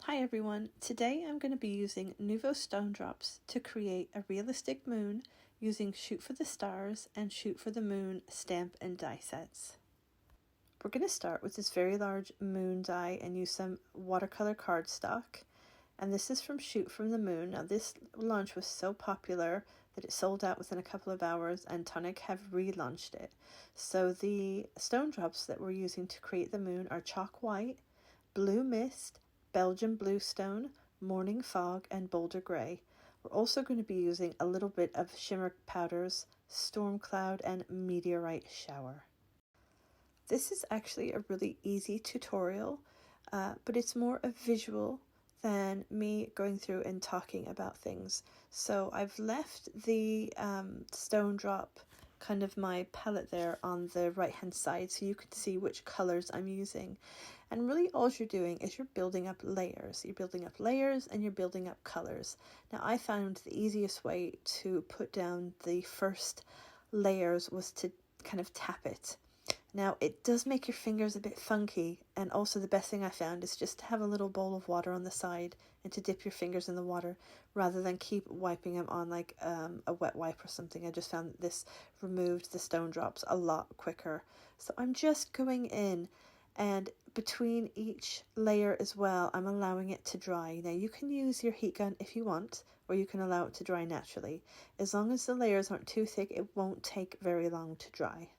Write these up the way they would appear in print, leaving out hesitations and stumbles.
Hi everyone, today I'm going to be using Nuvo Stone Drops to create a realistic moon using Shoot for the Stars and Shoot for the Moon stamp and die sets. We're going to start with this very large moon die and use some watercolor cardstock. And this is from Shoot from the Moon. Now this launch was so popular that it sold out within a couple of hours and Tonic have relaunched it. So the stone drops that we're using to create the moon are Chalk White, Blue Mist, Belgium Bluestone, Morning Fog, and Boulder Grey. We're also going to be using a little bit of Shimmer powders, Storm Cloud, and Meteorite Shower. This is actually a really easy tutorial, but it's more a visual than me going through and talking about things. So I've left the stone drop kind of my palette there on the right hand side so you can see which colors I'm using. And really all you're doing is you're building up layers. You're building up layers and you're building up colors. Now I found the easiest way to put down the first layers was to kind of tap it. Now it does make your fingers a bit funky, and also the best thing I found is just to have a little bowl of water on the side and to dip your fingers in the water rather than keep wiping them on like a wet wipe or something. I just found that this removed the stone drops a lot quicker. So I'm just going in, and between each layer as well I'm allowing it to dry. Now you can use your heat gun if you want, or you can allow it to dry naturally. As long as the layers aren't too thick, it won't take very long to dry.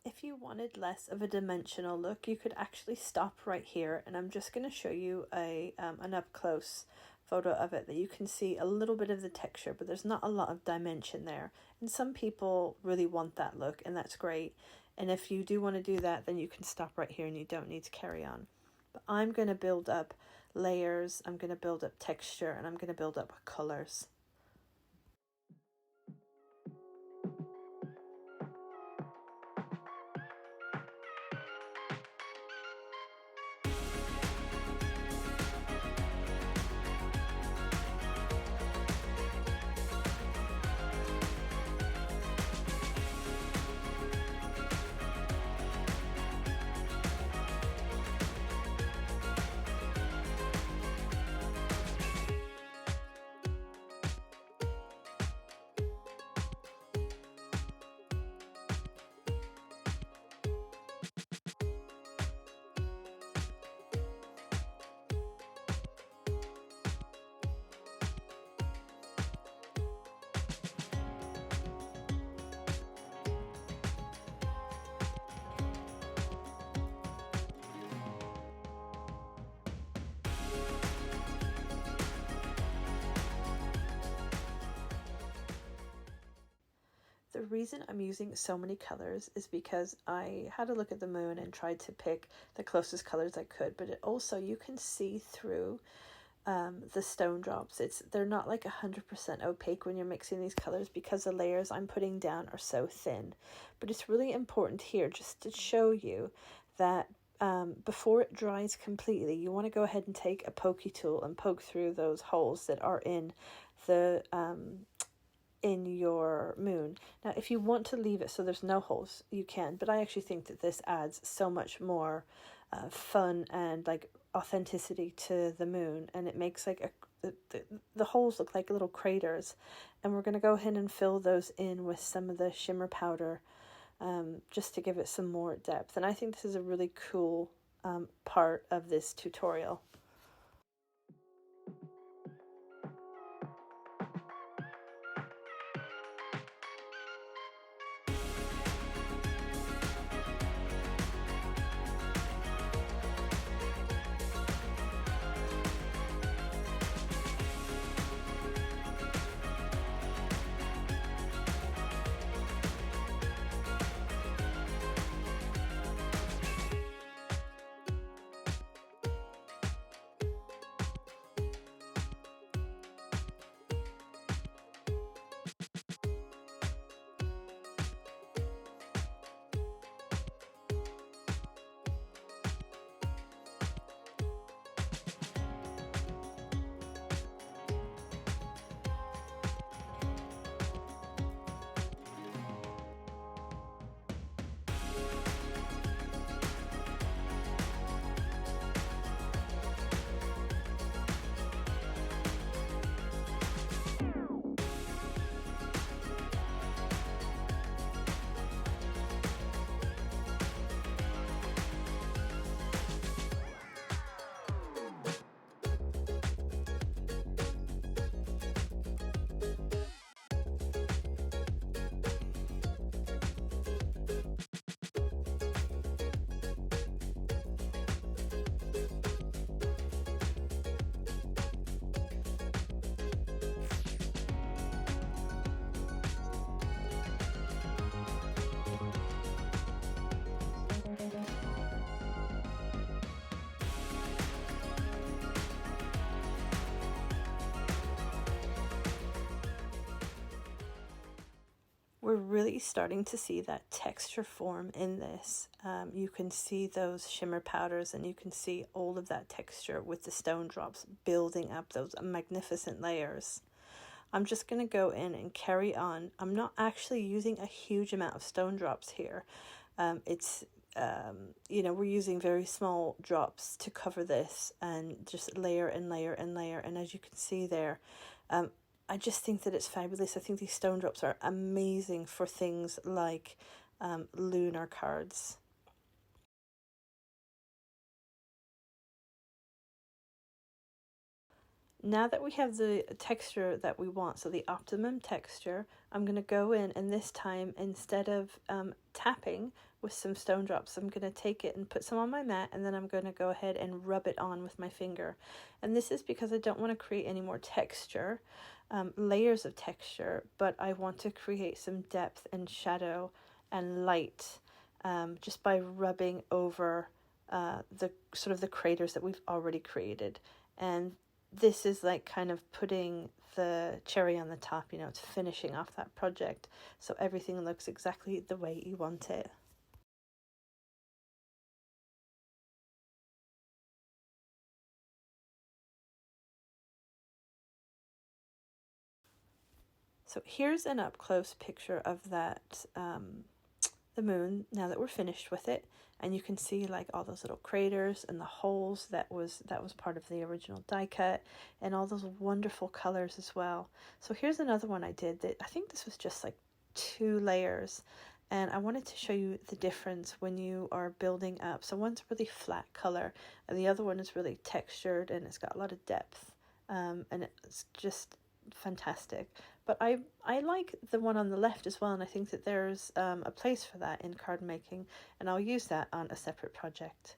If you wanted less of a dimensional look, you could actually stop right here, and I'm just going to show you an up-close photo of it that you can see a little bit of the texture, but there's not a lot of dimension there. And some people really want that look, and that's great. And if you do want to do that, then you can stop right here and you don't need to carry on. But I'm going to build up layers, I'm going to build up texture, and I'm going to build up colors. The reason I'm using so many colors is because I had a look at the moon and tried to pick the closest colors I could, but also you can see through the stone drops. They're not like 100% opaque when you're mixing these colors because the layers I'm putting down are so thin. But it's really important here just to show you that before it dries completely, you want to go ahead and take a pokey tool and poke through those holes that are in the in your moon. Now if you want to leave it so there's no holes, you can, but I actually think that this adds so much more fun and like authenticity to the moon, and it makes like the holes look like little craters. And we're going to go ahead and fill those in with some of the shimmer powder just to give it some more depth. And I think this is a really cool part of this tutorial. We're really starting to see that texture form in this. You can see those shimmer powders, and you can see all of that texture with the stone drops building up those magnificent layers. I'm just going to go in and carry on. I'm not actually using a huge amount of stone drops here. You know, we're using very small drops to cover this, and just layer and layer and layer. And as you can see there, I just think that it's fabulous. I think these stone drops are amazing for things like lunar cards. Now that we have the texture that we want, so the optimum texture, I'm going to go in, and this time, instead of tapping with some stone drops, I'm going to take it and put some on my mat, and then I'm going to go ahead and rub it on with my finger. And this is because I don't want to create any more texture, layers of texture, but I want to create some depth and shadow and light just by rubbing over the sort of the craters that we've already created. And this is like kind of putting the cherry on the top, you know, it's finishing off that project so everything looks exactly the way you want it. So here's an up-close picture of that, the moon, now that we're finished with it. And you can see like all those little craters and the holes that was part of the original die cut, and all those wonderful colors as well. So here's another one I did that I think this was just like 2 layers, and I wanted to show you the difference when you are building up. So one's really flat color and the other one is really textured, and it's got a lot of depth, and it's just fantastic. But I like the one on the left as well, and I think that there's a place for that in card making, and I'll use that on a separate project.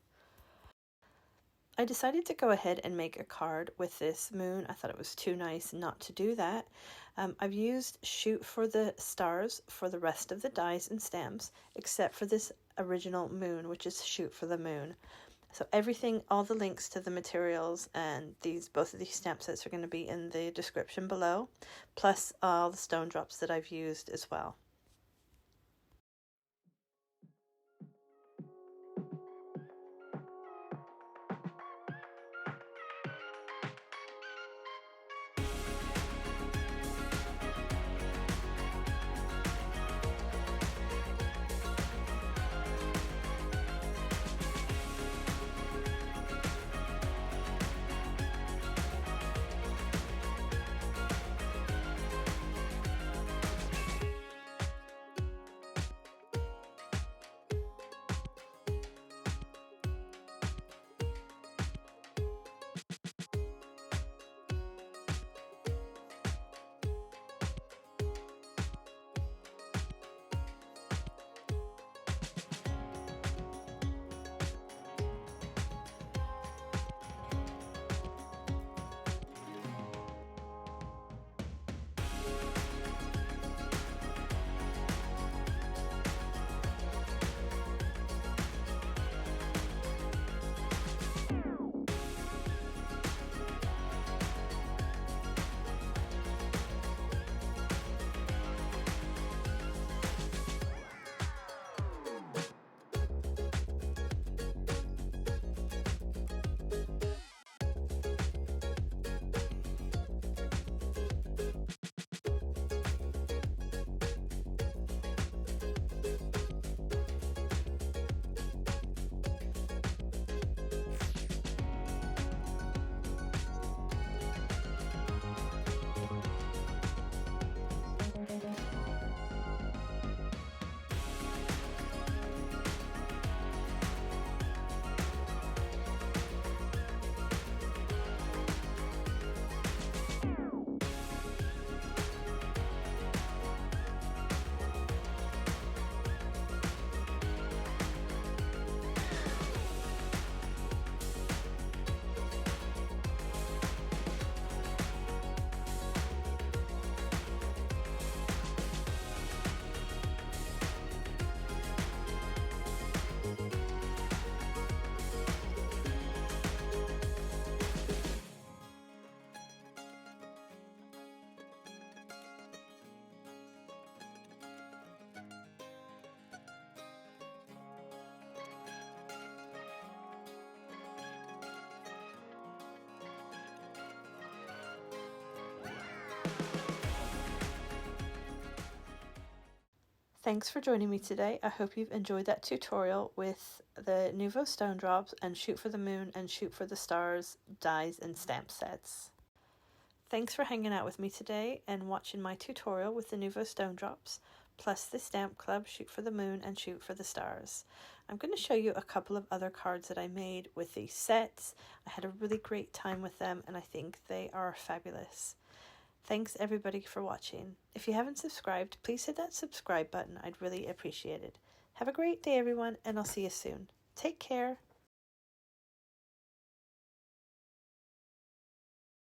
I decided to go ahead and make a card with this moon. I thought it was too nice not to do that. I've used Shoot for the Stars for the rest of the dies and stamps, except for this original moon, which is Shoot for the Moon. So everything, all the links to the materials and both of these stamp sets are going to be in the description below, plus all the stone drops that I've used as well. Thanks for joining me today. I hope you've enjoyed that tutorial with the Nuvo Stone Drops and Shoot for the Moon and Shoot for the Stars dies and stamp sets. Thanks for hanging out with me today and watching my tutorial with the Nuvo Stone Drops, plus the Stamp Club Shoot for the Moon and Shoot for the Stars. I'm going to show you a couple of other cards that I made with these sets. I had a really great time with them and I think they are fabulous. Thanks everybody for watching. If you haven't subscribed, please hit that subscribe button. I'd really appreciate it. Have a great day everyone, and I'll see you soon. Take care.